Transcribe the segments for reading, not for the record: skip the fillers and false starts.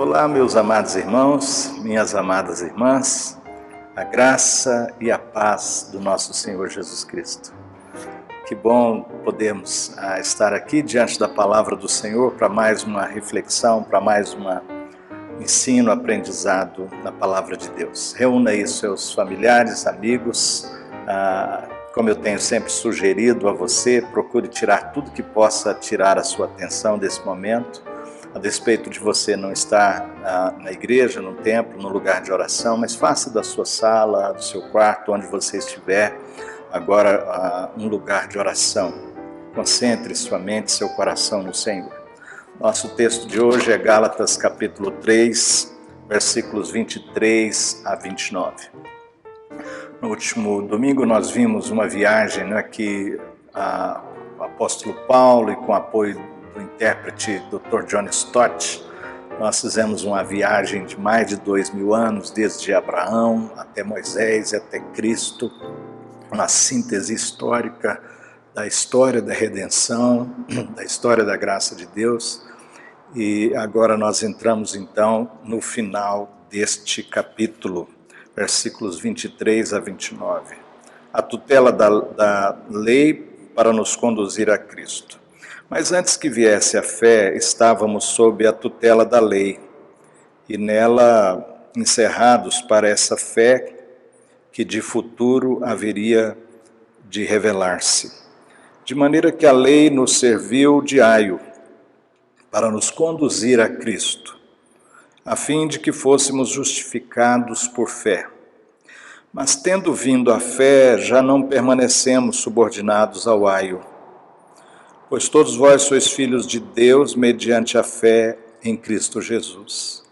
Olá, meus amados irmãos, minhas amadas irmãs, a graça e a paz do nosso Senhor Jesus Cristo. Que bom podermos estar aqui diante da palavra do Senhor para mais uma reflexão, para mais um ensino, aprendizado na palavra de Deus. Reúna aí seus familiares, amigos, como eu tenho sempre sugerido a você, procure tirar tudo que possa tirar a sua atenção desse momento, a despeito de você não estar na igreja, no templo, no lugar de oração, mas faça da sua sala, do seu quarto, onde você estiver, agora um lugar de oração. Concentre sua mente, seu coração no Senhor. Nosso texto de hoje é Gálatas capítulo 3, versículos 23 a 29. No último domingo nós vimos uma viagem que o apóstolo Paulo, e com apoio do intérprete Dr. John Stott, nós fizemos uma viagem de mais de 2000 anos, desde Abraão até Moisés e até Cristo, uma síntese histórica da história da redenção, da história da graça de Deus. E agora nós entramos então no final deste capítulo, versículos 23 a 29. A tutela da lei para nos conduzir a Cristo. Mas antes que viesse a fé, estávamos sob a tutela da lei, e nela encerrados para essa fé que de futuro haveria de revelar-se. De maneira que a lei nos serviu de aio para nos conduzir a Cristo, a fim de que fôssemos justificados por fé. Mas tendo vindo a fé, já não permanecemos subordinados ao aio. Pois todos vós sois filhos de Deus mediante a fé em Cristo Jesus.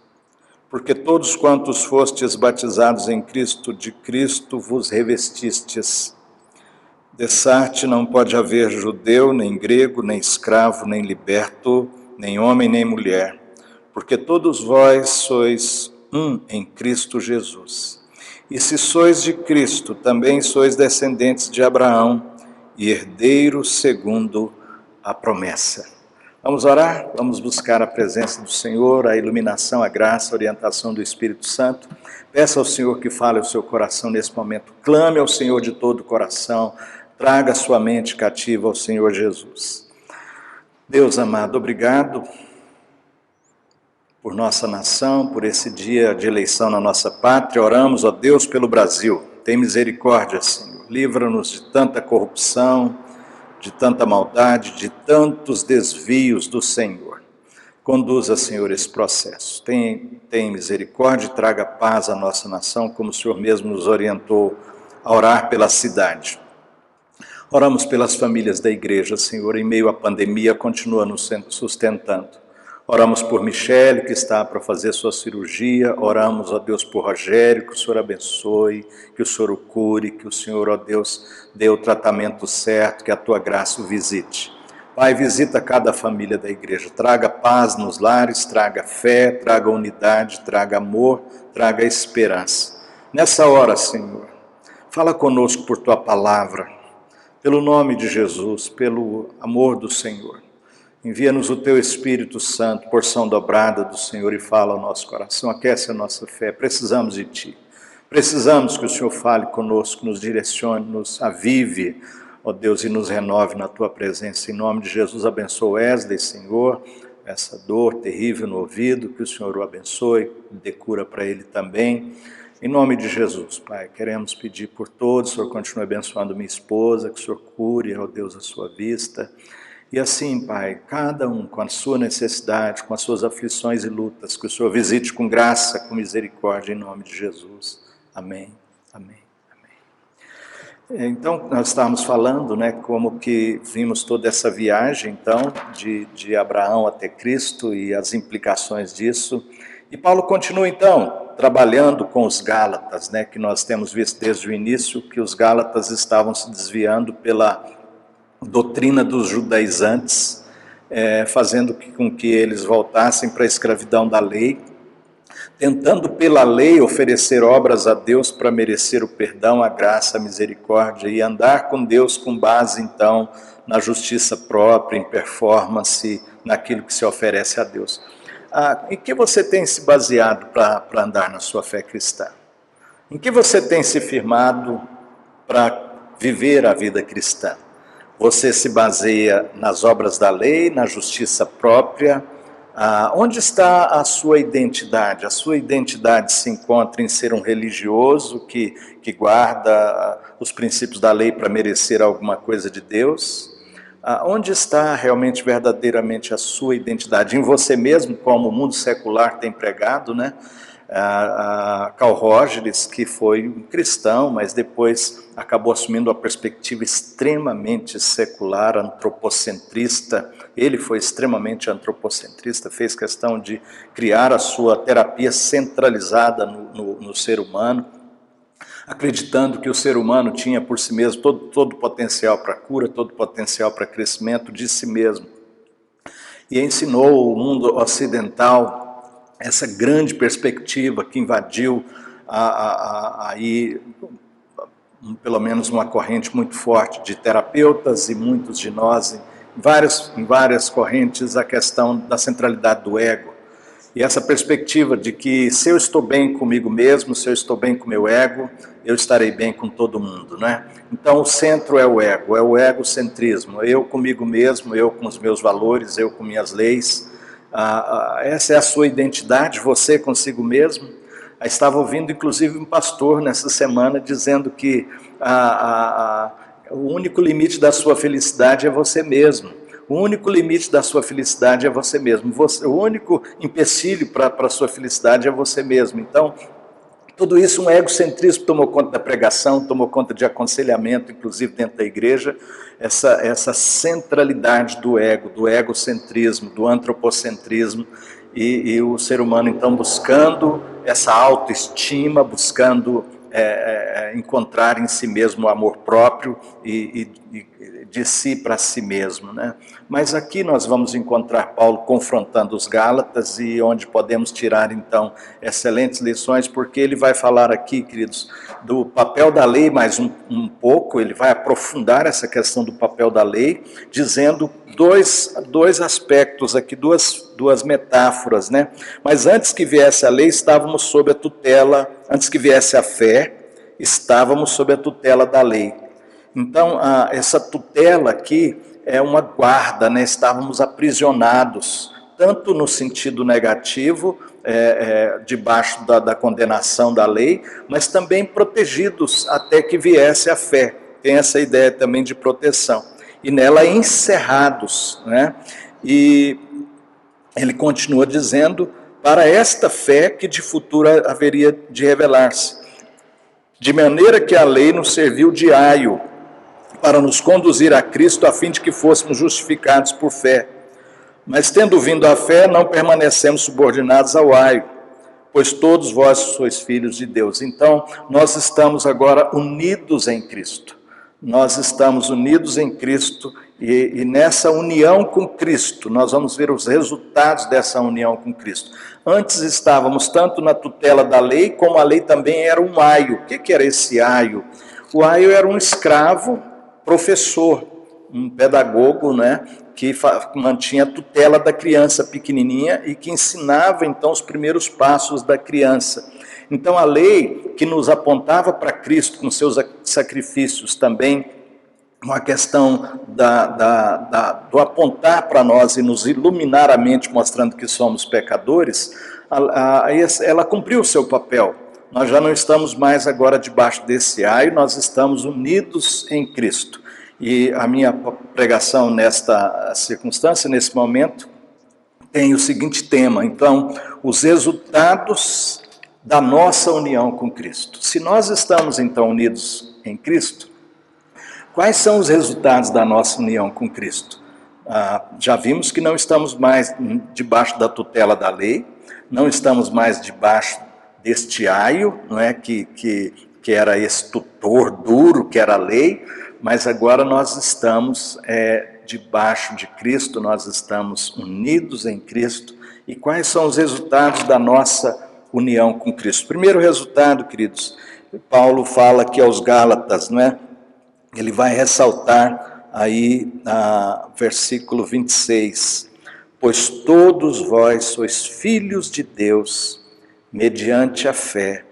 Porque todos quantos fostes batizados em Cristo, de Cristo vos revestistes. Dessarte não pode haver judeu, nem grego, nem escravo, nem liberto, nem homem, nem mulher, porque todos vós sois um em Cristo Jesus. E se sois de Cristo, também sois descendentes de Abraão e herdeiros segundo a promessa. Vamos orar? Vamos buscar a presença do Senhor, a iluminação, a graça, a orientação do Espírito Santo. Peça ao Senhor que fale ao seu coração nesse momento. Clame ao Senhor de todo o coração. Traga a sua mente cativa ao Senhor Jesus. Deus amado, obrigado por nossa nação, por esse dia de eleição na nossa pátria. Oramos, ó Deus, pelo Brasil. Tem misericórdia, Senhor. Livra-nos de tanta corrupção, de tanta maldade, de tantos desvios do Senhor. Conduza, Senhor, esse processo. Tem misericórdia e traga paz à nossa nação, como o Senhor mesmo nos orientou a orar pela cidade. Oramos pelas famílias da igreja, Senhor, em meio à pandemia, continua nos sustentando. Oramos por Michele, que está para fazer sua cirurgia. Oramos, ó Deus, por Rogério, que o Senhor abençoe, que o Senhor o cure, que o Senhor, ó Deus, dê o tratamento certo, que a tua graça o visite. Pai, visita cada família da igreja, traga paz nos lares, traga fé, traga unidade, traga amor, traga esperança. Nessa hora, Senhor, fala conosco por tua palavra, pelo nome de Jesus, pelo amor do Senhor. Envia-nos o teu Espírito Santo, porção dobrada do Senhor, e fala ao nosso coração, aquece a nossa fé. Precisamos de ti. Precisamos que o Senhor fale conosco, nos direcione, nos avive, ó Deus, e nos renove na tua presença. Em nome de Jesus, abençoa Wesley, Senhor, essa dor terrível no ouvido, que o Senhor o abençoe, dê cura para ele também. Em nome de Jesus, Pai, queremos pedir por todos, o Senhor continue abençoando minha esposa, que o Senhor cure, ó Deus, a sua vista. E assim, Pai, cada um com a sua necessidade, com as suas aflições e lutas, que o Senhor visite com graça, com misericórdia, em nome de Jesus. Amém, amém, amém. Então, nós estávamos falando, como que vimos toda essa viagem, então, de Abraão até Cristo e as implicações disso. E Paulo continua, então, trabalhando com os Gálatas, que nós temos visto desde o início, que os Gálatas estavam se desviando pela doutrina dos judaizantes, fazendo com que eles voltassem para a escravidão da lei, tentando pela lei oferecer obras a Deus para merecer o perdão, a graça, a misericórdia e andar com Deus com base então na justiça própria, em performance, naquilo que se oferece a Deus. Em que você tem se baseado para andar na sua fé cristã? Em que você tem se firmado para viver a vida cristã? Você se baseia nas obras da lei, na justiça própria? Onde está a sua identidade? A sua identidade se encontra em ser um religioso que guarda os princípios da lei para merecer alguma coisa de Deus? Onde está realmente, verdadeiramente a sua identidade? Em você mesmo, como o mundo secular tem pregado, né? Carl Rogers, que foi um cristão, mas depois acabou assumindo uma perspectiva extremamente secular, antropocentrista. Ele foi extremamente antropocentrista, fez questão de criar a sua terapia centralizada no ser humano, acreditando que o ser humano tinha por si mesmo todo o potencial para cura, todo o potencial para crescimento de si mesmo. E ensinou o mundo ocidental essa grande perspectiva que invadiu aí pelo menos uma corrente muito forte de terapeutas e muitos de nós, em várias correntes, a questão da centralidade do ego. E essa perspectiva de que se eu estou bem comigo mesmo, se eu estou bem com o meu ego, eu estarei bem com todo mundo, né? Então o centro é o egocentrismo, eu comigo mesmo, eu com os meus valores, eu com minhas leis. Essa é a sua identidade, você consigo mesmo. Estava ouvindo inclusive um pastor nessa semana dizendo que o único limite da sua felicidade é você mesmo. O único limite da sua felicidade é você mesmo. O único empecilho para a sua felicidade é você mesmo. Então, tudo isso, um egocentrismo tomou conta da pregação, tomou conta de aconselhamento, inclusive dentro da igreja, essa centralidade do ego, do egocentrismo, do antropocentrismo, e o ser humano, então, buscando essa autoestima, buscando encontrar em si mesmo o amor próprio e de si para si mesmo, né? Mas aqui nós vamos encontrar Paulo confrontando os Gálatas e onde podemos tirar então excelentes lições, porque ele vai falar aqui, queridos, do papel da lei mais um pouco, ele vai aprofundar essa questão do papel da lei, dizendo dois aspectos aqui, duas metáforas, né? Mas antes que viesse a lei, estávamos sob a tutela, antes que viesse a fé, estávamos sob a tutela da lei. Então, essa tutela aqui é uma guarda, né? Estávamos aprisionados, tanto no sentido negativo, debaixo da condenação da lei, mas também protegidos até que viesse a fé. Tem essa ideia também de proteção. E nela encerrados, né? E ele continua dizendo, para esta fé que de futuro haveria de revelar-se, de maneira que a lei nos serviu de aio, para nos conduzir a Cristo, a fim de que fôssemos justificados por fé. Mas tendo vindo a fé, não permanecemos subordinados ao aio, pois todos vós sois filhos de Deus. Então, nós estamos agora unidos em Cristo. Nós estamos unidos em Cristo e nessa união com Cristo, nós vamos ver os resultados dessa união com Cristo. Antes estávamos tanto na tutela da lei, como a lei também era um aio. O que era esse aio? O aio era um escravo professor, um pedagogo, né, que mantinha a tutela da criança pequenininha e que ensinava então os primeiros passos da criança. Então a lei que nos apontava para Cristo com seus sacrifícios também, uma questão do apontar para nós e nos iluminar a mente mostrando que somos pecadores, ela cumpriu o seu papel. Nós já não estamos mais agora debaixo desse aio, nós estamos unidos em Cristo. E a minha pregação nesta circunstância, nesse momento, tem o seguinte tema. Então, os resultados da nossa união com Cristo. Se nós estamos então unidos em Cristo, quais são os resultados da nossa união com Cristo? Já vimos que não estamos mais debaixo da tutela da lei, não estamos mais debaixo deste aio, não é, que era esse tutor duro, que era a lei, mas agora nós estamos debaixo de Cristo, nós estamos unidos em Cristo. E quais são os resultados da nossa união com Cristo? Primeiro resultado, queridos, Paulo fala aqui aos Gálatas, não é? Ele vai ressaltar aí, versículo 26, pois todos vós sois filhos de Deus, mediante a fé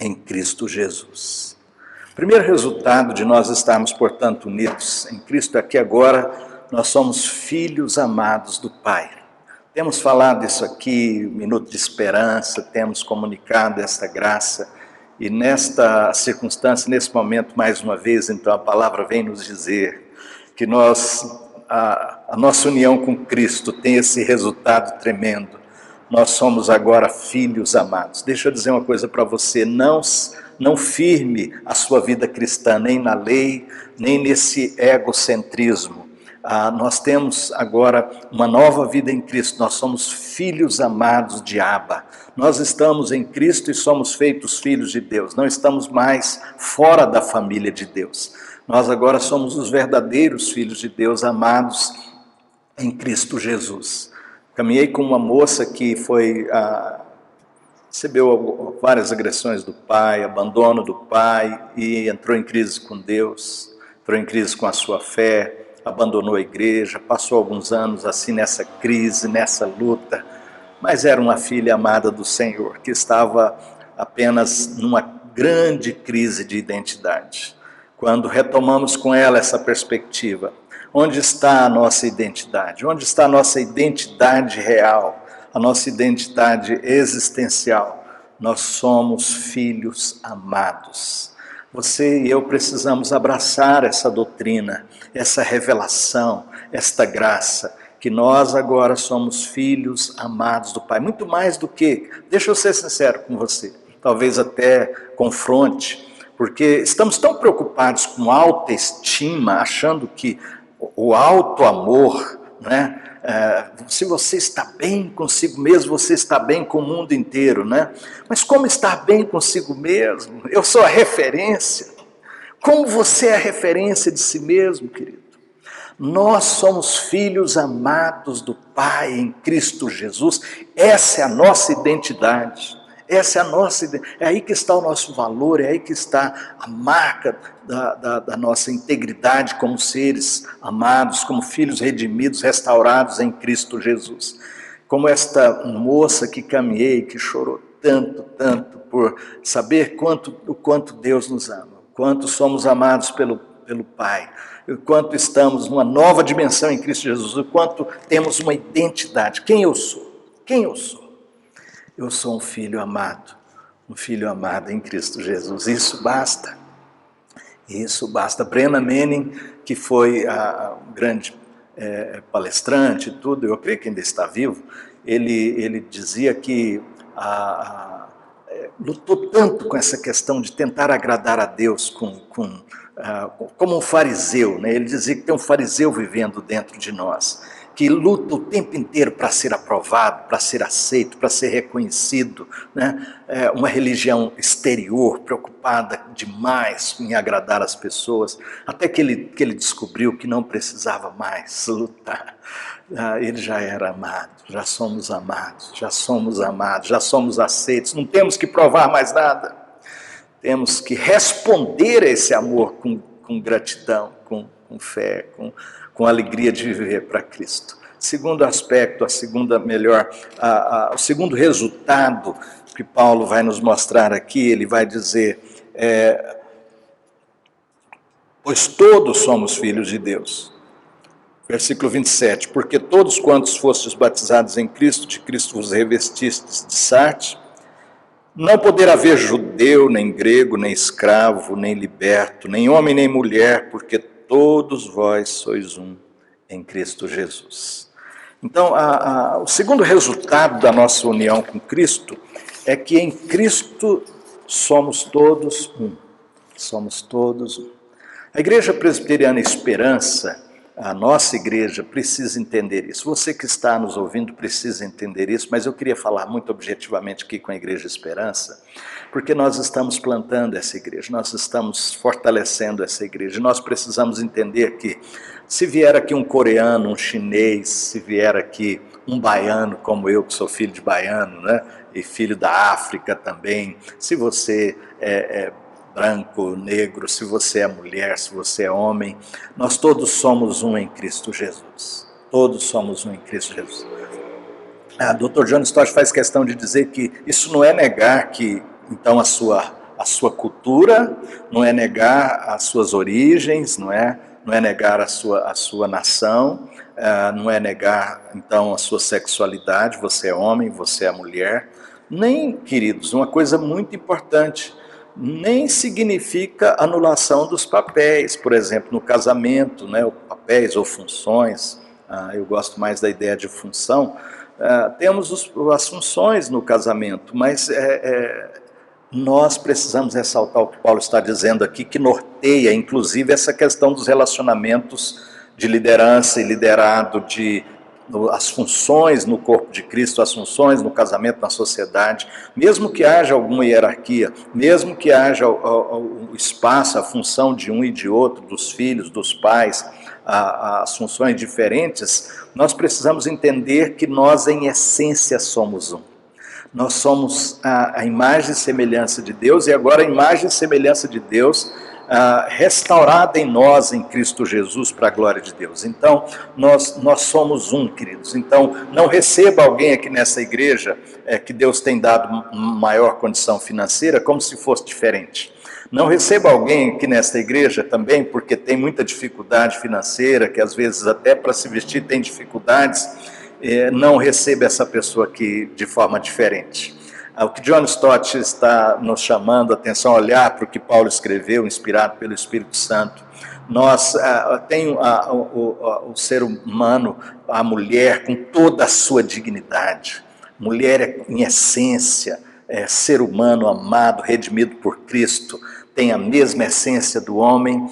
em Cristo Jesus. O primeiro resultado de nós estarmos, portanto, unidos em Cristo é que agora nós somos filhos amados do Pai. Temos falado isso aqui, minuto de esperança, temos comunicado esta graça, e nesta circunstância, nesse momento, mais uma vez, então a palavra vem nos dizer que a nossa união com Cristo tem esse resultado tremendo. Nós somos agora filhos amados. Deixa eu dizer uma coisa para você, não firme a sua vida cristã nem na lei, nem nesse egocentrismo. Nós temos agora uma nova vida em Cristo, nós somos filhos amados de Abba. Nós estamos em Cristo e somos feitos filhos de Deus, não estamos mais fora da família de Deus. Nós agora somos os verdadeiros filhos de Deus, amados em Cristo Jesus. Caminhei com uma moça que recebeu várias agressões do pai, abandono do pai, e entrou em crise com Deus, entrou em crise com a sua fé, abandonou a igreja, passou alguns anos assim nessa crise, nessa luta, mas era uma filha amada do Senhor, que estava apenas numa grande crise de identidade. Quando retomamos com ela essa perspectiva, onde está a nossa identidade? Onde está a nossa identidade real? A nossa identidade existencial? Nós somos filhos amados. Você e eu precisamos abraçar essa doutrina, essa revelação, esta graça, que nós agora somos filhos amados do Pai. Muito mais do que, deixa eu ser sincero com você, talvez até confronte, porque estamos tão preocupados com autoestima, achando que o alto amor, né? Se você está bem consigo mesmo, você está bem com o mundo inteiro, né? Mas como estar bem consigo mesmo? Eu sou a referência. Como você é a referência de si mesmo, querido? Nós somos filhos amados do Pai em Cristo Jesus. Essa é a nossa identidade. Essa é a nossa, é aí que está o nosso valor, é aí que está a marca da nossa integridade como seres amados, como filhos redimidos, restaurados em Cristo Jesus. Como esta moça que caminhei, que chorou tanto, tanto, por saber o quanto Deus nos ama, o quanto somos amados pelo Pai, o quanto estamos numa nova dimensão em Cristo Jesus, o quanto temos uma identidade. Quem eu sou? Quem eu sou? Eu sou um filho amado em Cristo Jesus. Isso basta. Isso basta. Brennan Manning, que foi a grande palestrante e tudo, eu creio que ainda está vivo, ele dizia que lutou tanto com essa questão de tentar agradar a Deus como um fariseu, né? Ele dizia que tem um fariseu vivendo dentro de nós, que luta o tempo inteiro para ser aprovado, para ser aceito, para ser reconhecido, né? Uma religião exterior, preocupada demais em agradar as pessoas, até que ele descobriu que não precisava mais lutar. Ele já era amado, já somos amados, já somos aceitos, não temos que provar mais nada. Temos que responder a esse amor com gratidão, com fé, com alegria de viver para Cristo. Segundo aspecto, o segundo resultado que Paulo vai nos mostrar aqui, ele vai dizer, pois todos somos filhos de Deus. Versículo 27, porque todos quantos fostes batizados em Cristo, de Cristo vos revestistes de sarte, não poderá haver judeu, nem grego, nem escravo, nem liberto, nem homem, nem mulher, porque todos vós sois um em Cristo Jesus. Então, o segundo resultado da nossa união com Cristo é que em Cristo somos todos um. Somos todos um. A Igreja Presbiteriana Esperança, a nossa igreja, precisa entender isso. Você que está nos ouvindo precisa entender isso, mas eu queria falar muito objetivamente aqui com a Igreja Esperança, porque nós estamos plantando essa igreja, nós estamos fortalecendo essa igreja. Nós precisamos entender que se vier aqui um coreano, um chinês, se vier aqui um baiano como eu, que sou filho de baiano, né, e filho da África também, se você é branco, negro, se você é mulher, se você é homem, nós todos somos um em Cristo Jesus. Todos somos um em Cristo Jesus. Dr. John Stott faz questão de dizer que isso não é negar que, então, a sua cultura, não é negar as suas origens, não é negar a sua nação, não é negar, então, a sua sexualidade, você é homem, você é mulher. Nem, queridos, uma coisa muito importante, nem significa anulação dos papéis, por exemplo, no casamento, né, papéis ou funções, eu gosto mais da ideia de função. Temos as funções no casamento, mas nós precisamos ressaltar o que Paulo está dizendo aqui, que norteia, inclusive, essa questão dos relacionamentos de liderança e liderado, as funções no corpo de Cristo, as funções no casamento, na sociedade, mesmo que haja alguma hierarquia, mesmo que haja o espaço, a função de um e de outro, dos filhos, dos pais, as funções diferentes, nós precisamos entender que nós, em essência, somos um. Nós somos a imagem e semelhança de Deus, e agora a imagem e semelhança de Deus restaurada em nós, em Cristo Jesus, para a glória de Deus. Então, nós somos um, queridos. Então, não receba alguém aqui nessa igreja que Deus tem dado maior condição financeira como se fosse diferente. Não receba alguém aqui nesta igreja também porque tem muita dificuldade financeira, que às vezes até para se vestir tem dificuldades. Não receba essa pessoa aqui de forma diferente. O que John Stott está nos chamando a atenção, a olhar para o que Paulo escreveu, inspirado pelo Espírito Santo. Tem o ser humano, a mulher, com toda a sua dignidade. Mulher em essência, ser humano amado, redimido por Cristo, tem a mesma essência do homem,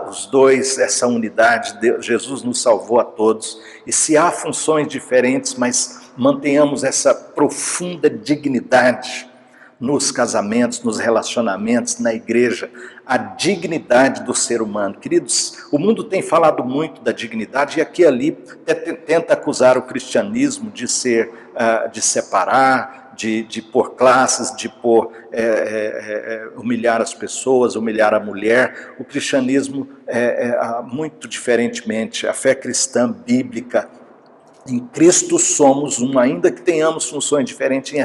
os dois, essa unidade, Jesus nos salvou a todos, e se há funções diferentes, mas mantenhamos essa profunda dignidade nos casamentos, nos relacionamentos, na igreja, a dignidade do ser humano. Queridos, o mundo tem falado muito da dignidade, e aqui e ali tenta acusar o cristianismo de separar, de pôr classes, de humilhar as pessoas, humilhar a mulher. O cristianismo, muito diferentemente, a fé cristã bíblica, em Cristo somos um, ainda que tenhamos funções diferentes, em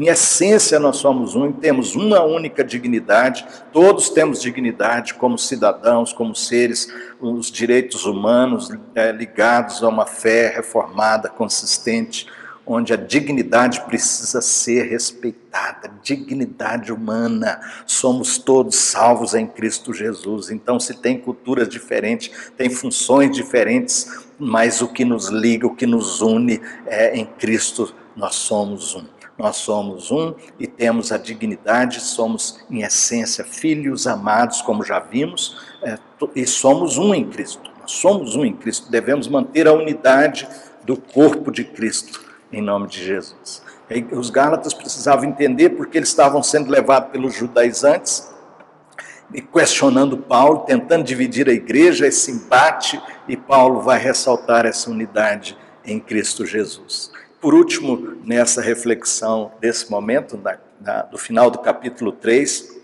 essência nós somos um, e temos uma única dignidade. Todos temos dignidade como cidadãos, como seres, os direitos humanos ligados a uma fé reformada, consistente, onde a dignidade precisa ser respeitada, dignidade humana. Somos todos salvos em Cristo Jesus. Então, se tem culturas diferentes, tem funções diferentes, mas o que nos liga, o que nos une em Cristo, nós somos um. Nós somos um e temos a dignidade, somos em essência filhos amados, como já vimos, e somos um em Cristo. Nós somos um em Cristo, devemos manter a unidade do corpo de Cristo, em nome de Jesus. Os Gálatas precisavam entender porque eles estavam sendo levados pelos judaizantes, e questionando Paulo, tentando dividir a igreja, esse embate, e Paulo vai ressaltar essa unidade em Cristo Jesus. Por último, nessa reflexão desse momento, do final do capítulo 3,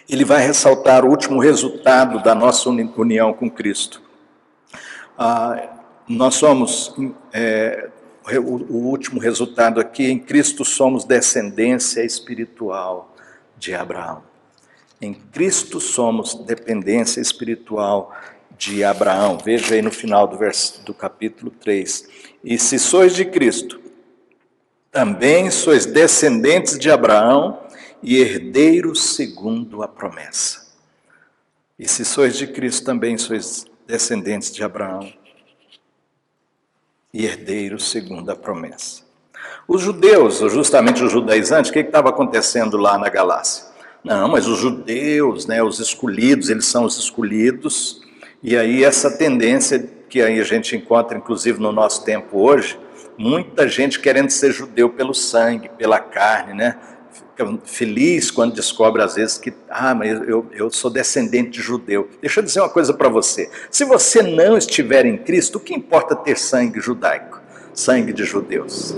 ele vai ressaltar o último resultado da nossa união com Cristo. Nós somos, o último resultado aqui, em Cristo somos descendência espiritual de Abraão. Em Cristo somos dependência espiritual de Abraão. Veja aí no final do capítulo 3. E se sois de Cristo, também sois descendentes de Abraão e herdeiros segundo a promessa. E se sois de Cristo, também sois descendentes de Abraão e herdeiros segundo a promessa. Os judeus, justamente os judaizantes, o que estava acontecendo lá na Galácia? Não, mas os judeus, os escolhidos, eles são os escolhidos, e aí essa tendência que aí a gente encontra, inclusive no nosso tempo hoje, muita gente querendo ser judeu pelo sangue, pela carne, Fica feliz quando descobre às vezes que, mas eu sou descendente de judeu. Deixa eu dizer uma coisa para você, se você não estiver em Cristo, o que importa ter sangue judaico? Sangue de judeus.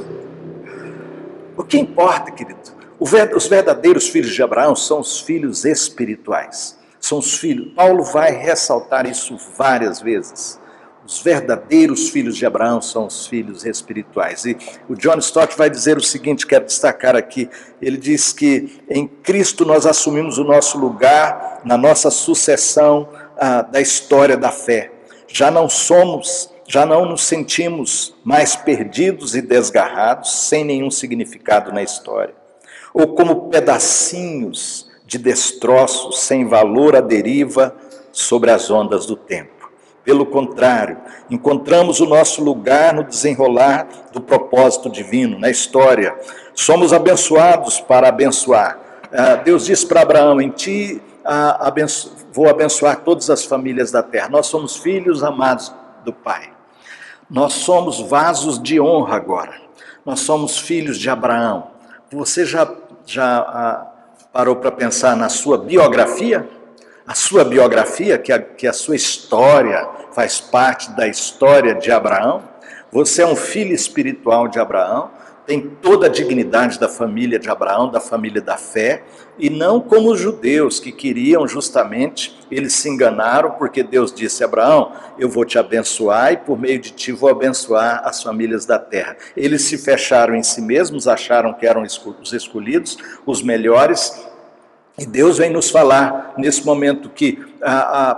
O que importa, querido? Os verdadeiros filhos de Abraão são os filhos espirituais. São os filhos. Paulo vai ressaltar isso várias vezes. Os verdadeiros filhos de Abraão são os filhos espirituais. E o John Stott vai dizer o seguinte, quero destacar aqui, ele diz que em Cristo nós assumimos o nosso lugar na nossa sucessão da história da fé. Já não nos sentimos mais perdidos e desgarrados, sem nenhum significado na história, ou como pedacinhos de destroços sem valor à deriva sobre as ondas do tempo. Pelo contrário, encontramos o nosso lugar no desenrolar do propósito divino, na história. Somos abençoados para abençoar. Deus disse para Abraão, em ti vou abençoar todas as famílias da terra. Nós somos filhos amados do Pai. Nós somos vasos de honra agora. Nós somos filhos de Abraão. Você já parou para pensar na sua biografia? A sua biografia, que a sua história faz parte da história de Abraão. Você é um filho espiritual de Abraão, tem toda a dignidade da família de Abraão, da família da fé, e não como os judeus que queriam justamente, eles se enganaram porque Deus disse a Abraão, eu vou te abençoar e por meio de ti vou abençoar as famílias da terra. Eles se fecharam em si mesmos, acharam que eram os escolhidos, os melhores. E Deus vem nos falar nesse momento que,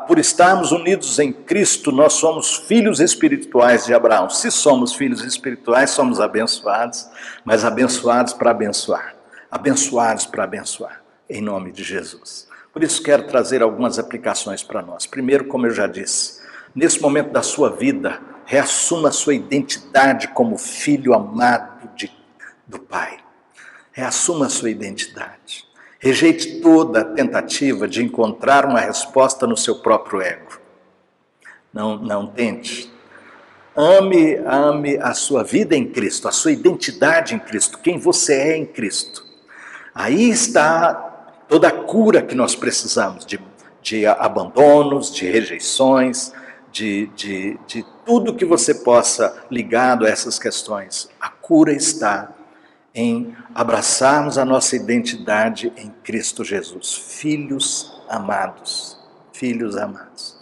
por estarmos unidos em Cristo, nós somos filhos espirituais de Abraão. Se somos filhos espirituais, somos abençoados, mas abençoados para abençoar. Abençoados para abençoar, em nome de Jesus. Por isso quero trazer algumas aplicações para nós. Primeiro, como eu já disse, nesse momento da sua vida, reassuma a sua identidade como filho amado do Pai. Reassuma a sua identidade. Rejeite toda a tentativa de encontrar uma resposta no seu próprio ego. Não tente. Ame a sua vida em Cristo, a sua identidade em Cristo, quem você é em Cristo. Aí está toda a cura que nós precisamos, de abandonos, de rejeições, de tudo que você possa ligado a essas questões. A cura está em abraçarmos a nossa identidade em Cristo Jesus. Filhos amados. Filhos amados.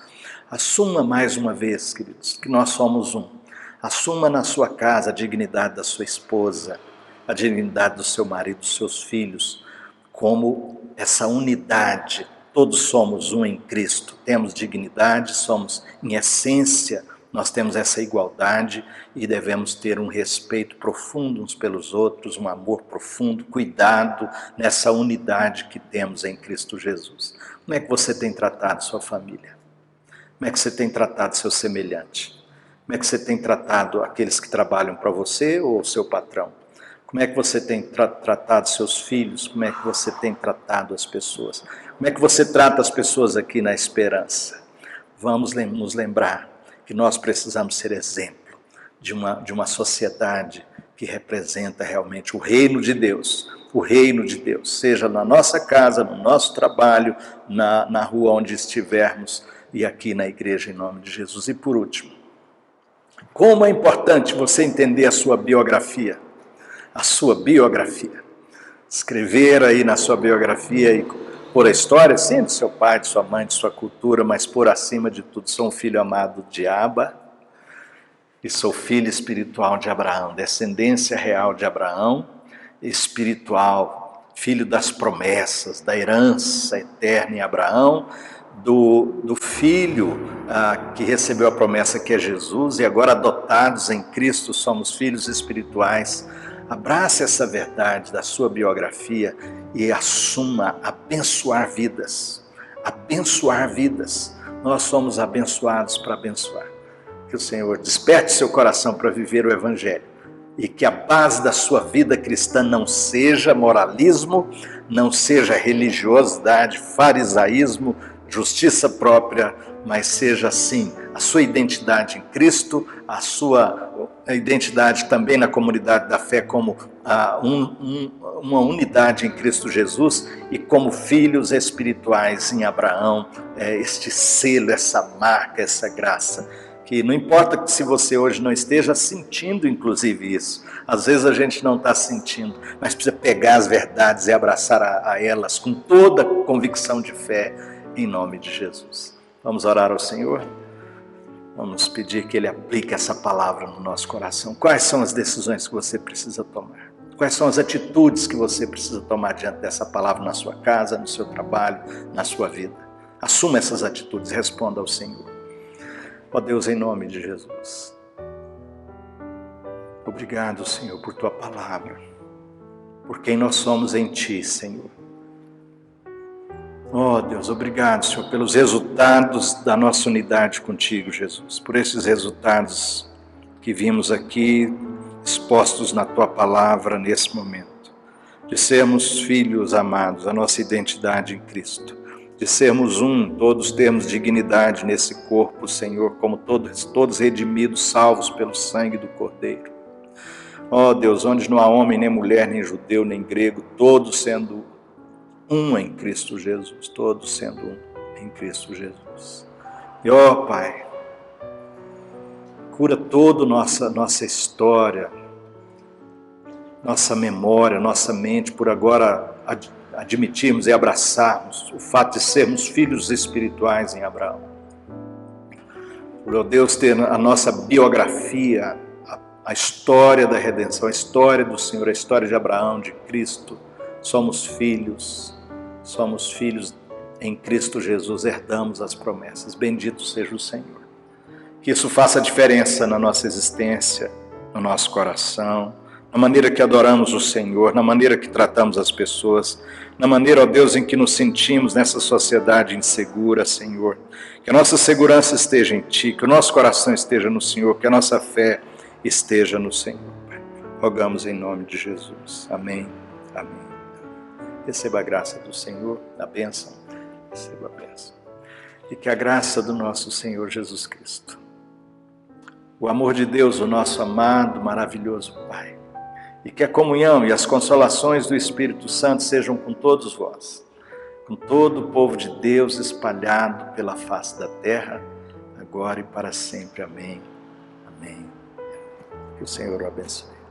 Assuma mais uma vez, queridos, que nós somos um. Assuma na sua casa a dignidade da sua esposa, a dignidade do seu marido, dos seus filhos, como essa unidade. Todos somos um em Cristo. Temos dignidade, somos em essência, nós temos essa igualdade e devemos ter um respeito profundo uns pelos outros, um amor profundo, cuidado nessa unidade que temos em Cristo Jesus. Como é que você tem tratado sua família? Como é que você tem tratado seu semelhante? Como é que você tem tratado aqueles que trabalham para você ou o seu patrão? Como é que você tem tratado seus filhos? Como é que você tem tratado as pessoas? Como é que você trata as pessoas aqui na Esperança? Vamos nos lembrar que nós precisamos ser exemplo de uma sociedade que representa realmente o reino de Deus. O reino de Deus, seja na nossa casa, no nosso trabalho, na rua onde estivermos e aqui na igreja em nome de Jesus. E por último, como é importante você entender a sua biografia. A sua biografia. Escrever aí na sua biografia e pôr a história, sim, de seu pai, de sua mãe, de sua cultura, mas por acima de tudo, sou um filho amado de Abba e sou filho espiritual de Abraão, descendência real de Abraão, espiritual, filho das promessas, da herança eterna em Abraão, do filho que recebeu a promessa que é Jesus e agora adotados em Cristo somos filhos espirituais. Abrace essa verdade da sua biografia e assuma abençoar vidas. Abençoar vidas. Nós somos abençoados para abençoar. Que o Senhor desperte seu coração para viver o Evangelho. E que a base da sua vida cristã não seja moralismo, não seja religiosidade, farisaísmo, justiça própria, mas seja sim a sua identidade em Cristo, a sua identidade também na comunidade da fé como uma unidade em Cristo Jesus e como filhos espirituais em Abraão, este selo, essa marca, essa graça. Que não importa se você hoje não esteja sentindo inclusive isso, às vezes a gente não está sentindo, mas precisa pegar as verdades e abraçar a elas com toda convicção de fé, em nome de Jesus. Vamos orar ao Senhor? Vamos pedir que Ele aplique essa palavra no nosso coração. Quais são as decisões que você precisa tomar? Quais são as atitudes que você precisa tomar diante dessa palavra na sua casa, no seu trabalho, na sua vida? Assuma essas atitudes, responda ao Senhor. Ó Deus, em nome de Jesus. Obrigado, Senhor, por Tua palavra, por quem nós somos em Ti, Senhor. Ó Deus, obrigado, Senhor, pelos resultados da nossa unidade contigo, Jesus. Por esses resultados que vimos aqui expostos na Tua palavra nesse momento. De sermos filhos amados, a nossa identidade em Cristo. De sermos todos termos dignidade nesse corpo, Senhor, como todos redimidos, salvos pelo sangue do Cordeiro. Ó Deus, onde não há homem, nem mulher, nem judeu, nem grego, todos sendo um em Cristo Jesus, todos sendo um em Cristo Jesus. E ó Pai, cura toda nossa história, nossa memória, nossa mente, por agora admitirmos e abraçarmos o fato de sermos filhos espirituais em Abraão. Por, ó Deus, ter a nossa biografia, a história da redenção, a história do Senhor, a história de Abraão, de Cristo. Somos filhos em Cristo Jesus, herdamos as promessas. Bendito seja o Senhor. Que isso faça diferença na nossa existência, no nosso coração, na maneira que adoramos o Senhor, na maneira que tratamos as pessoas, na maneira, ó Deus, em que nos sentimos nessa sociedade insegura, Senhor. Que a nossa segurança esteja em Ti, que o nosso coração esteja no Senhor, que a nossa fé esteja no Senhor. Pai. Rogamos em nome de Jesus. Amém. Amém. Receba a graça do Senhor, a bênção. Receba a bênção. E que a graça do nosso Senhor Jesus Cristo, o amor de Deus, o nosso amado, maravilhoso Pai, e que a comunhão e as consolações do Espírito Santo sejam com todos vós, com todo o povo de Deus espalhado pela face da terra, agora e para sempre. Amém. Amém. Que o Senhor o abençoe.